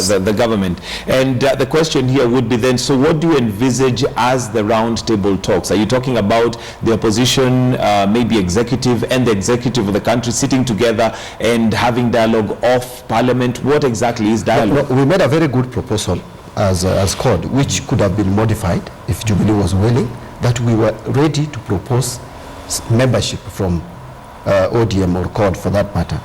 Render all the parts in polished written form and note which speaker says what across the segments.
Speaker 1: the government. And the question here would be then, so what do you envisage as the roundtable talks? Are you talking about the opposition, maybe executive and the executive of the country sitting together and having dialogue off parliament? What exactly is dialogue?
Speaker 2: We made a very good proposal as CORD, which could have been modified if Jubilee was willing, that we were ready to propose membership from ODM or CORD for that matter.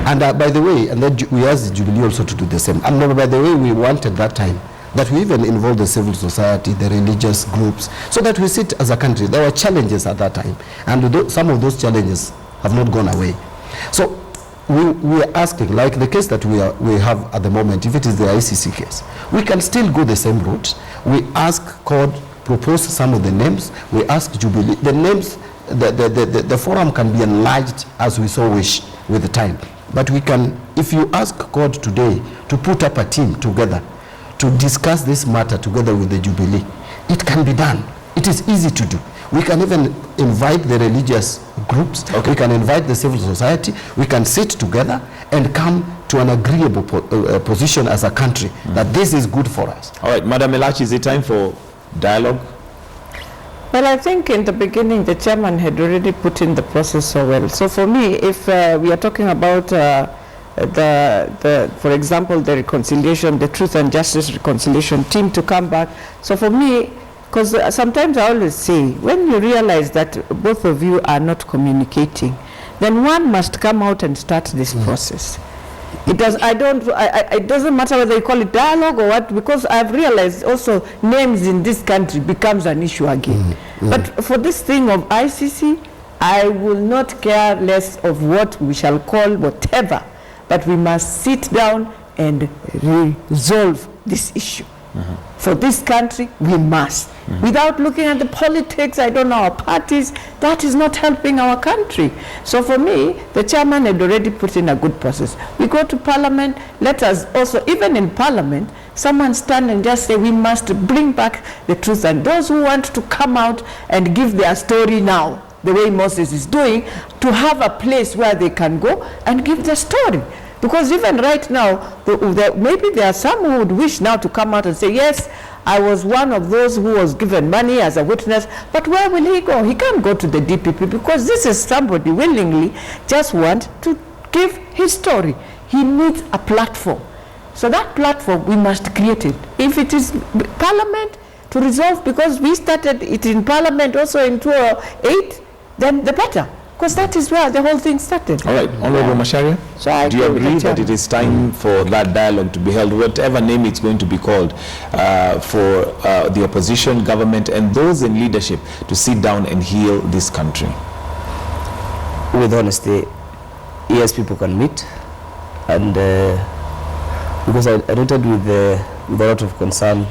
Speaker 2: And by the way, and then we asked Jubilee also to do the same. And by the way, we wanted that time that we even involve the civil society, the religious groups, so that we sit as a country. There were challenges at that time, and some of those challenges have not gone away. So we are asking, like the case that we have at the moment, if it is the ICC case, we can still go the same route. We ask CORD, propose some of the names. We ask Jubilee, the names. The forum can be enlarged as we so wish with the time. But we can, if you ask CORD today to put up a team together to discuss this matter together with the Jubilee, it can be done. It is easy to do. We can even invite the religious groups. Okay. We can invite the civil society. We can sit together and come to an agreeable position as a country that this is good for us. All right,
Speaker 1: Madam Elachi, is it time for dialogue?
Speaker 3: Well, I think in the beginning, the chairman had already put in the process so well. So for me, if we are talking about for example, the reconciliation, the Truth and Justice Reconciliation team to come back. So for me, because sometimes I always say, when you realize that both of you are not communicating, then one must come out and start this process. It doesn't matter whether you call it dialogue or what, because I've realized also names in this country becomes an issue again. But for this thing of ICC, I will not care less of what we shall call whatever, but we must sit down and resolve this issue. For this country, we must. Without looking at the politics, I don't know, our parties, that is not helping our country. So for me, the chairman had already put in a good process. We go to parliament, let us also, even in parliament, someone stand and just say we must bring back the truth. And those who want to come out and give their story now, the way Moses is doing, to have a place where they can go and give their story. Because even right now, maybe there are some who would wish now to come out and say, yes, I was one of those who was given money as a witness, but where will he go? He can't go to the DPP because this is somebody willingly just want to give his story. He needs a platform. So that platform, we must create it. If it is Parliament to resolve, because we started it in Parliament also in 2008, then the better. Because that is where the whole thing started.
Speaker 1: All right, Honorable Macharia, so do you agree that it is time for that dialogue to be held, whatever name it's going to be called, for the opposition, government, and those in leadership to sit down and heal this country?
Speaker 4: With honesty, yes, people can meet, and because I noted with a lot of concern